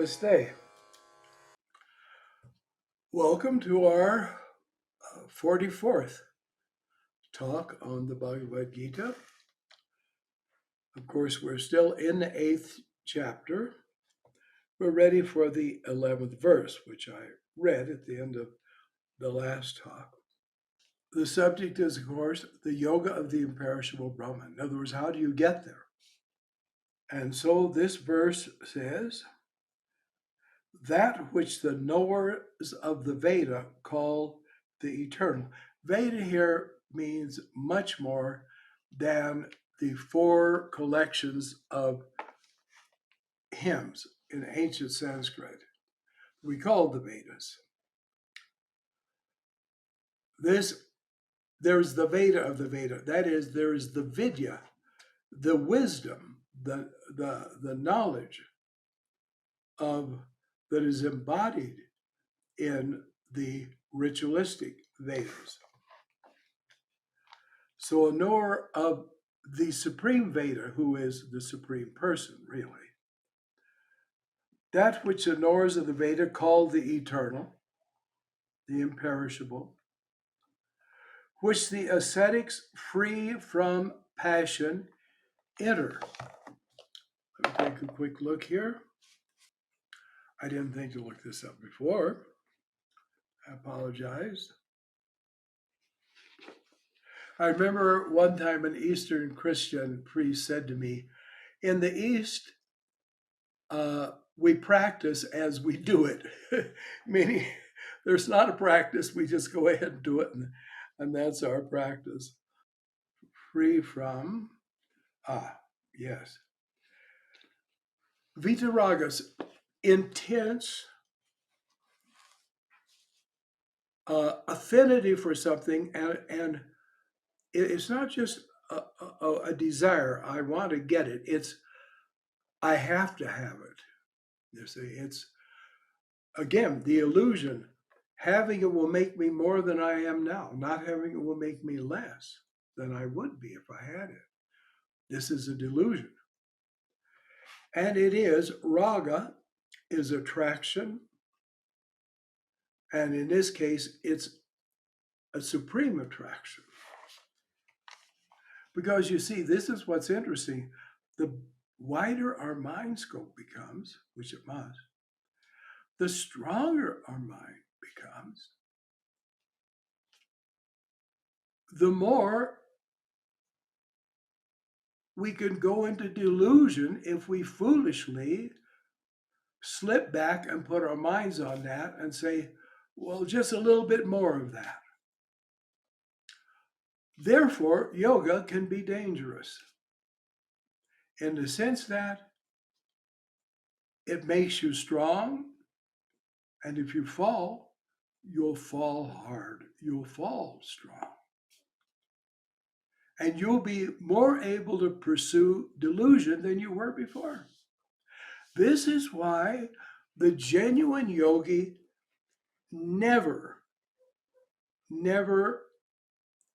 Namaste. Welcome to our 44th talk on the Bhagavad Gita. Of course, we're still in the 8th chapter. We're ready for the 11th verse, which I read at the end of the last talk. The subject is, of course, the yoga of the imperishable Brahman. In other words, how do you get there? And so this verse says, that which the knowers of the Veda call the eternal. Veda here means much more than the 4 collections of hymns in ancient Sanskrit we called the Vedas. There's the Veda of the Veda. That is, there is the Vidya, the wisdom, the knowledge that is embodied in the ritualistic Vedas. So a knower of the supreme Veda, who is the supreme person, really, that which the knowers of the Veda call the eternal, the imperishable, which the ascetics free from passion enter. Let me take a quick look here. I didn't think to look this up before. I apologize. I remember one time an Eastern Christian priest said to me, in the East, we practice as we do it. Meaning, there's not a practice, we just go ahead and do it, and that's our practice. Free from, yes. Vitaragas, intense affinity for something, and it's not just a desire, I want to get it, it's I have to have it. You see, it's, again, the illusion. Having it will make me more than I am now. Not having it will make me less than I would be if I had it. This is a delusion. And it is, raga is attraction. And in this case, it's a supreme attraction. Because you see, this is what's interesting. The wider our mind scope becomes, which it must, the stronger our mind becomes, the more we can go into delusion if we foolishly slip back and put our minds on that and say, well, just a little bit more of that. Therefore, yoga can be dangerous in the sense that it makes you strong, and if you fall, you'll fall hard, you'll fall strong. And you'll be more able to pursue delusion than you were before. This is why the genuine yogi never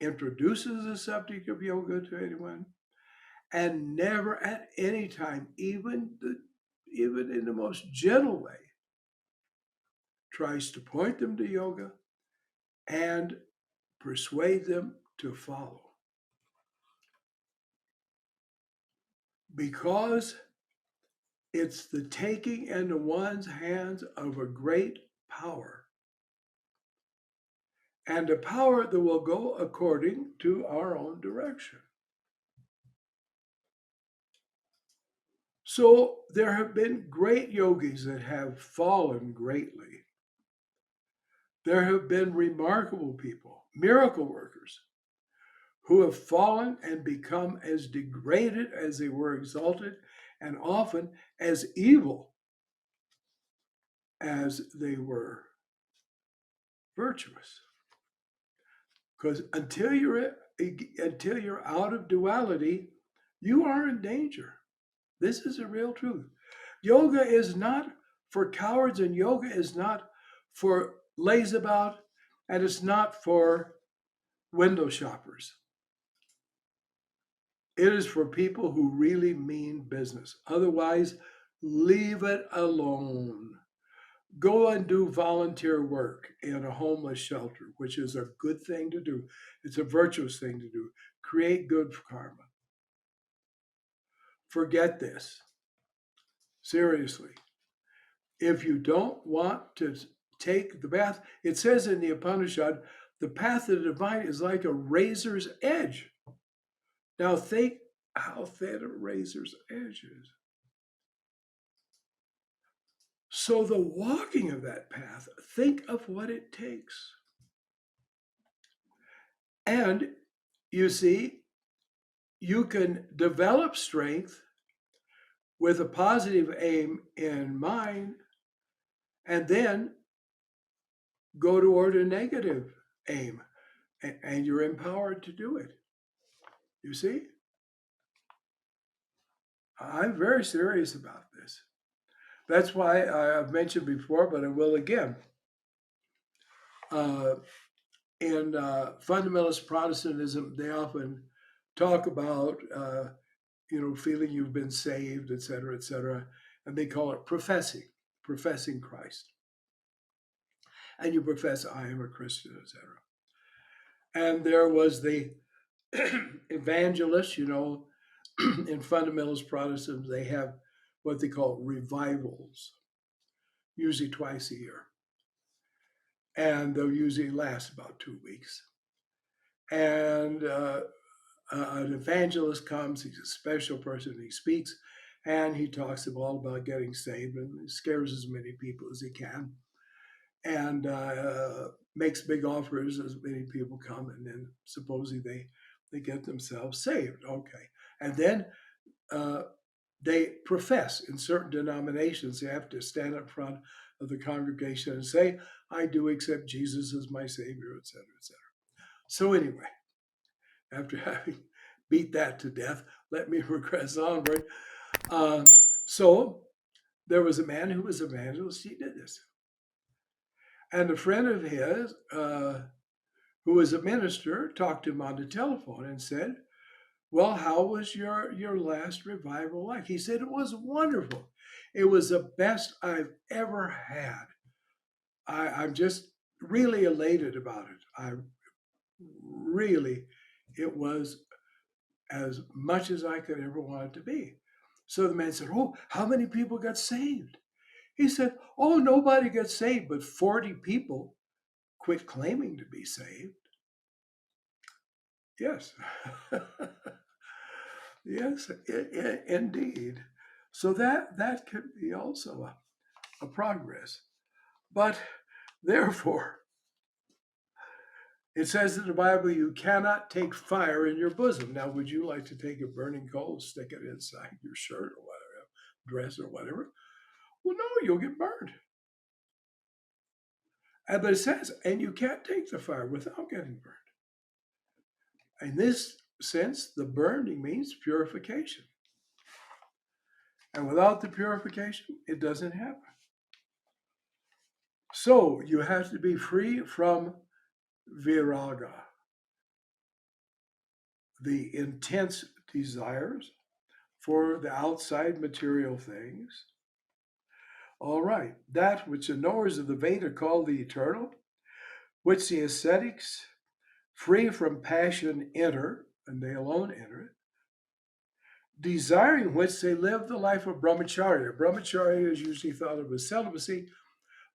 introduces the subject of yoga to anyone, and never at any time, even in the most gentle way, tries to point them to yoga and persuade them to follow. Because it's the taking into one's hands of a great power, and a power that will go according to our own direction. So there have been great yogis that have fallen greatly. There have been remarkable people, miracle workers, who have fallen and become as degraded as they were exalted, and often as evil as they were virtuous. Because until you're out of duality, you are in danger. This is a real truth. Yoga is not for cowards, and yoga is not for lazabout, and it's not for window shoppers. It is for people who really mean business. Otherwise, leave it alone. Go and do volunteer work in a homeless shelter, which is a good thing to do. It's a virtuous thing to do. Create good karma. Forget this. Seriously. If you don't want to take the path, it says in the Upanishad, the path of the divine is like a razor's edge. Now think how thin a razor's edge is. So the walking of that path, think of what it takes. And you see, you can develop strength with a positive aim in mind and then go toward a negative aim, and you're empowered to do it. You see? I'm very serious about this. That's why I've mentioned before, but I will again. In fundamentalist Protestantism, they often talk about, feeling you've been saved, et cetera, and they call it professing Christ. And you profess, I am a Christian, et cetera. And there was the evangelist, in fundamentalist Protestantism, they have what they call revivals, usually twice a year. And they'll usually last about 2 weeks. And an evangelist comes, he's a special person, he speaks, and he talks all about getting saved and he scares as many people as he can and makes big offers as many people come, and then supposedly they get themselves saved. Okay. And then they profess in certain denominations, they have to stand up front of the congregation and say, I do accept Jesus as my Savior, et cetera, et cetera. So anyway, after having beat that to death, let me regress onward. So there was a man who was an evangelist, he did this. And a friend of his, who was a minister, talked to him on the telephone and said, well, how was your last revival like? He said, it was wonderful. It was the best I've ever had. I'm just really elated about it. It was as much as I could ever want it to be. So the man said, oh, how many people got saved? He said, oh, nobody got saved, but 40 people quit claiming to be saved. Yes. Yes, indeed. So that could be also a progress. But therefore, it says in the Bible, you cannot take fire in your bosom. Now, would you like to take a burning coal, stick it inside your shirt or whatever, dress or whatever? Well, no, you'll get burned. But it says, and you can't take the fire without getting burned. In this sense, the burning means purification. And without the purification, it doesn't happen. So you have to be free from viraga, the intense desires for the outside material things. All right, that which the knowers of the Veda call the eternal, which the ascetics, free from passion, enter, and they alone enter it, desiring which they live the life of Brahmacharya. Brahmacharya is usually thought of as celibacy,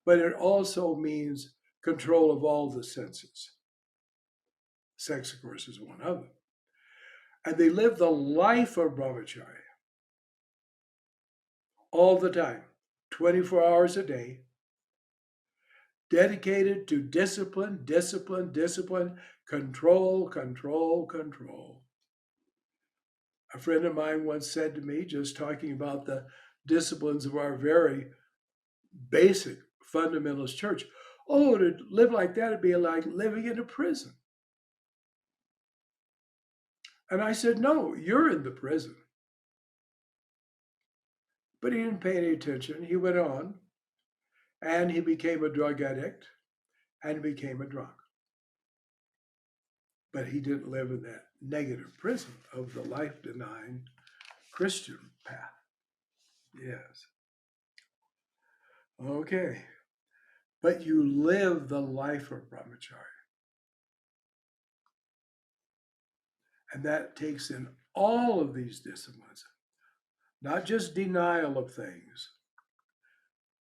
but it also means control of all the senses. Sex, of course, is one of them. And they live the life of Brahmacharya all the time, 24 hours a day, dedicated to discipline, control. A friend of mine once said to me, just talking about the disciplines of our very basic fundamentalist church, oh, to live like that would be like living in a prison. And I said, no, you're in the prison. But he didn't pay any attention. He went on, and he became a drug addict, and he became a drunk. But he didn't live in that negative prison of the life-denying Christian path. Yes. Okay. But you live the life of Brahmacharya. And that takes in all of these disciplines, not just denial of things,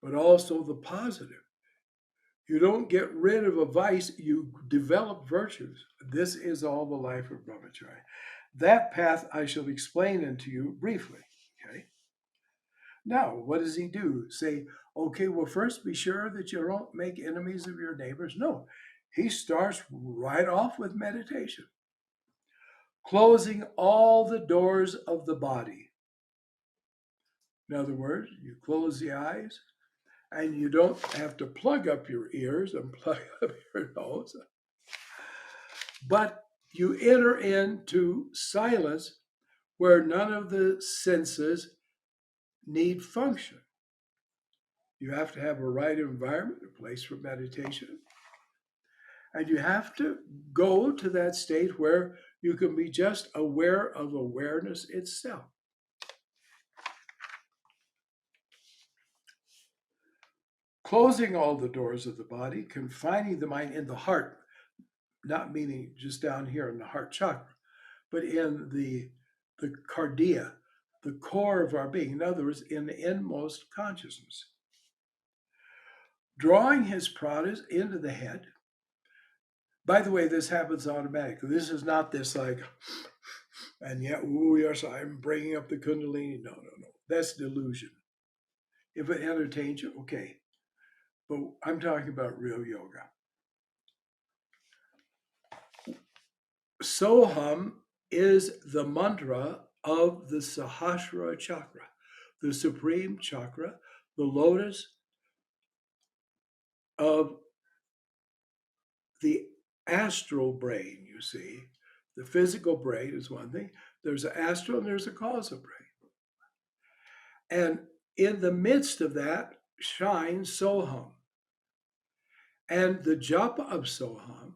but also the positive. You don't get rid of a vice, you develop virtues. This is all the life of Brahmacharya. That path I shall explain unto you briefly. Okay. Now, what does he do? Say, okay, well, first be sure that you don't make enemies of your neighbors. No, he starts right off with meditation, closing all the doors of the body. In other words, you close the eyes and you don't have to plug up your ears and plug up your nose, but you enter into silence where none of the senses need function. You have to have a right environment, a place for meditation. And you have to go to that state where you can be just aware of awareness itself. Closing all the doors of the body, confining the mind in the heart, not meaning just down here in the heart chakra, but in the cardia, the core of our being. In other words, in the inmost consciousness. Drawing his pranas into the head. By the way, this happens automatically. This is not this like, and yet, oh yes, I'm bringing up the kundalini. No. That's delusion. If it entertains you, okay. But I'm talking about real yoga. Soham is the mantra of the Sahasrara chakra, the supreme chakra, the lotus of the astral brain, you see. The physical brain is one thing. There's an astral and there's a causal brain. And in the midst of that shines Soham. And the japa of Soham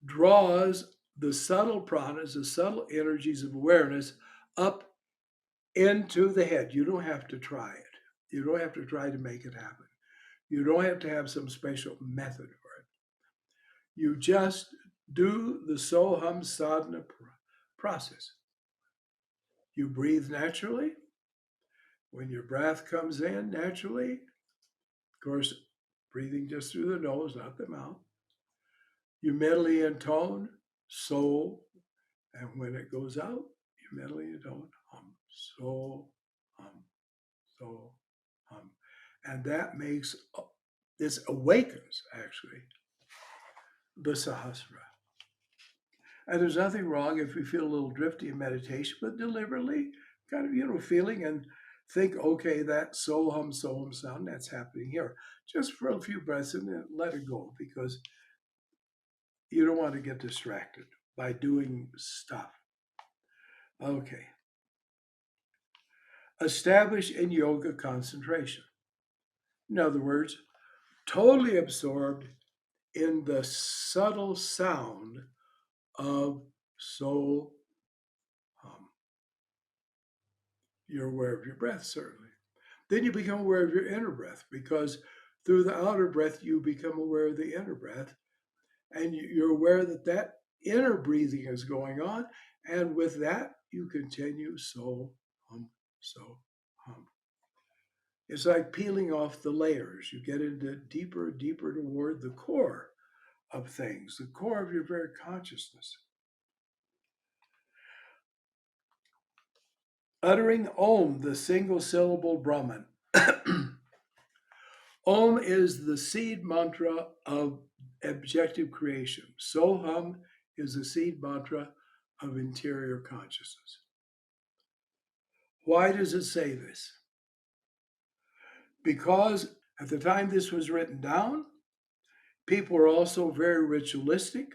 draws the subtle pranas, the subtle energies of awareness up into the head. You don't have to try it. You don't have to try to make it happen. You don't have to have some special method for it. You just do the Soham sadhana process. You breathe naturally. When your breath comes in naturally, of course, breathing just through the nose, not the mouth. You mentally intone so, and when it goes out, you mentally intone hum, so, hum, so, hum. And that makes, this awakens actually the Sahasrara. And there's nothing wrong if we feel a little drifty in meditation, but deliberately kind of, feeling and think, okay, that soham sound, that's happening here. Just for a few breaths and then let it go, because you don't want to get distracted by doing stuff. Okay. Establish in yoga concentration. In other words, totally absorbed in the subtle sound of so hum. You're aware of your breath, certainly. Then you become aware of your inner breath, because through the outer breath, you become aware of the inner breath. And you're aware that that inner breathing is going on. And with that, you continue so hum, so hum. It's like peeling off the layers. You get into deeper, deeper toward the core of things, the core of your very consciousness. Uttering Om, the single syllable Brahman. Om is the seed mantra of objective creation. Soham is the seed mantra of interior consciousness. Why does it say this? Because at the time this was written down, people were also very ritualistic.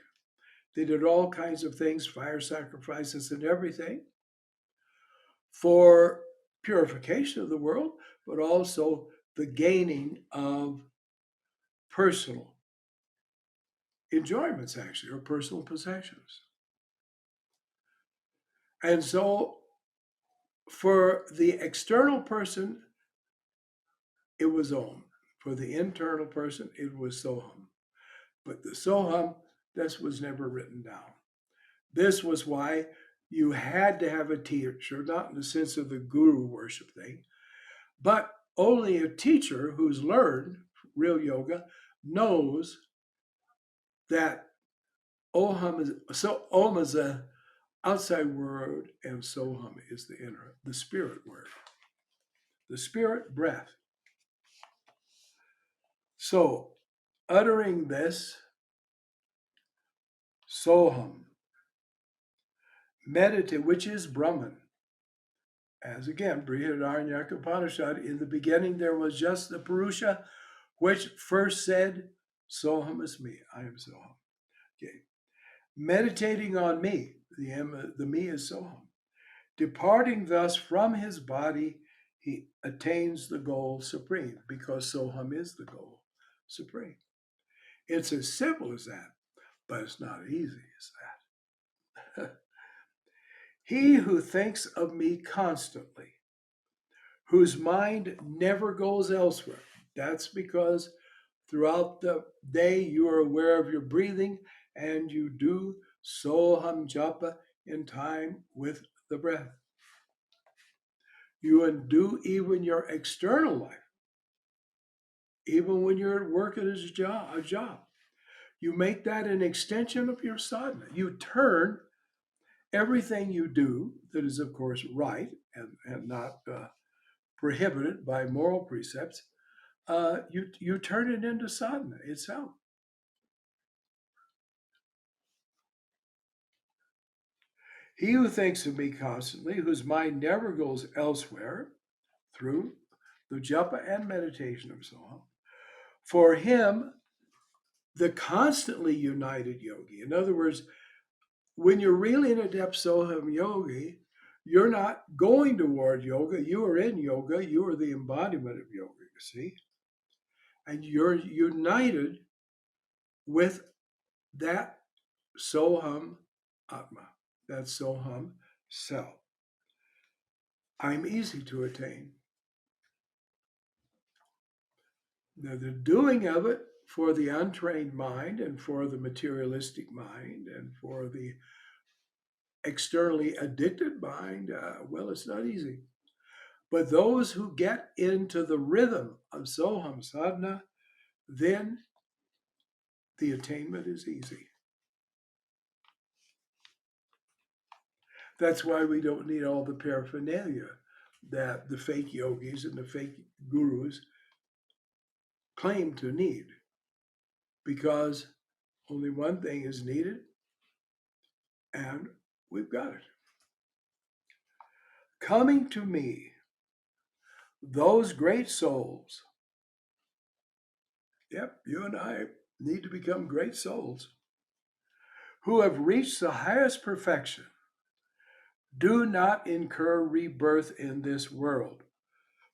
They did all kinds of things, fire sacrifices and everything, for purification of the world, but also the gaining of personal enjoyments, actually, or personal possessions. And so for the external person it was Om. For the internal person, it was Soham. But the Soham, this was never written down. This was why you had to have a teacher, not in the sense of the guru worship thing, but only a teacher who's learned real yoga knows that Om is a outside word and Soham is the inner, the spirit word, the spirit breath. So uttering this Soham, meditate, which is Brahman. As again, Brihadaranyaka Upanishad, in the beginning there was just the Purusha, which first said, Soham is me, I am Soham. Okay. Meditating on me, the me is Soham. Departing thus from his body, he attains the goal supreme, because Soham is the goal supreme. It's as simple as that, but it's not as easy as that. He who thinks of me constantly, whose mind never goes elsewhere. That's because throughout the day you are aware of your breathing and you do Soham Japa in time with the breath. You undo even your external life, even when you're working as a job. You make that an extension of your sadhana. You turn everything you do that is, of course, right and not prohibited by moral precepts, you turn it into sadhana itself. He who thinks of me constantly, whose mind never goes elsewhere, through the japa and meditation of Soham, for him, the constantly united yogi. In other words, when you're really in a depth Soham yogi, you're not going toward yoga. You are in yoga. You are the embodiment of yoga, you see. And you're united with that Soham Atma, that Soham self. I'm easy to attain. Now, the doing of it for the untrained mind and for the materialistic mind and for the externally addicted mind, well, it's not easy. But those who get into the rhythm of Soham sadhana, then the attainment is easy. That's why we don't need all the paraphernalia that the fake yogis and the fake gurus claim to need, because only one thing is needed, and we've got it. Coming to me, those great souls, yep, you and I need to become great souls, who have reached the highest perfection, do not incur rebirth in this world.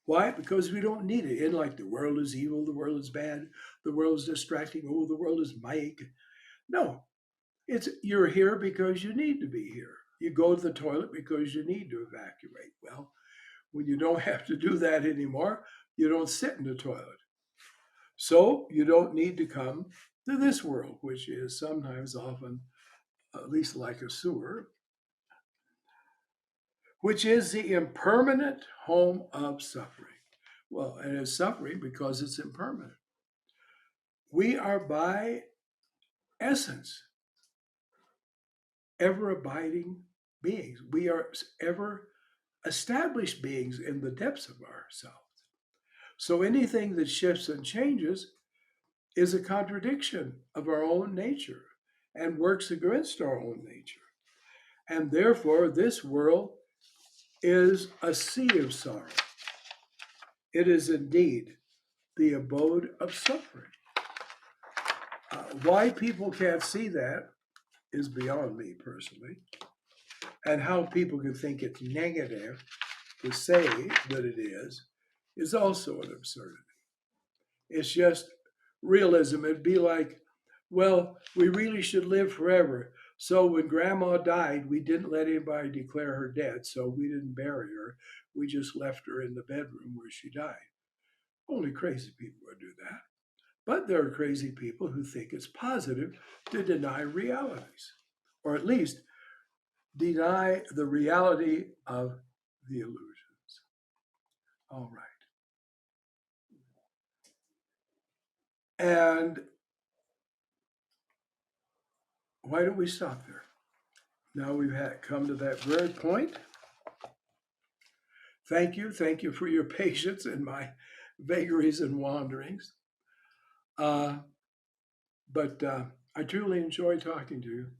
Why? Because we don't need it. In like the world is evil, the world is bad, the world is distracting, oh, the world is Mike. No, it's you're here because you need to be here. You go to the toilet because you need to evacuate. Well, when you don't have to do that anymore, you don't sit in the toilet. So you don't need to come to this world, which is sometimes often at least like a sewer, which is the impermanent home of suffering. Well, and it's suffering because it's impermanent. We are by essence ever abiding beings. We are ever established beings in the depths of ourselves. So anything that shifts and changes is a contradiction of our own nature and works against our own nature. And therefore, this world is a sea of sorrow. It is indeed the abode of suffering. Why people can't see that is beyond me personally. And how people can think it's negative to say that it is also an absurdity. It's just realism. It'd be like, well, we really should live forever. So when grandma died, we didn't let anybody declare her dead. So we didn't bury her. We just left her in the bedroom where she died. Only crazy people would do that. But there are crazy people who think it's positive to deny realities, or at least deny the reality of the illusions. All right. And why don't we stop there? Now we've come to that very point. Thank you for your patience in my vagaries and wanderings. But I truly enjoy talking to you,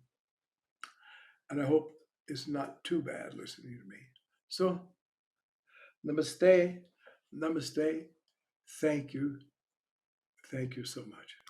and I hope it's not too bad listening to me. So, namaste, namaste. Thank you so much.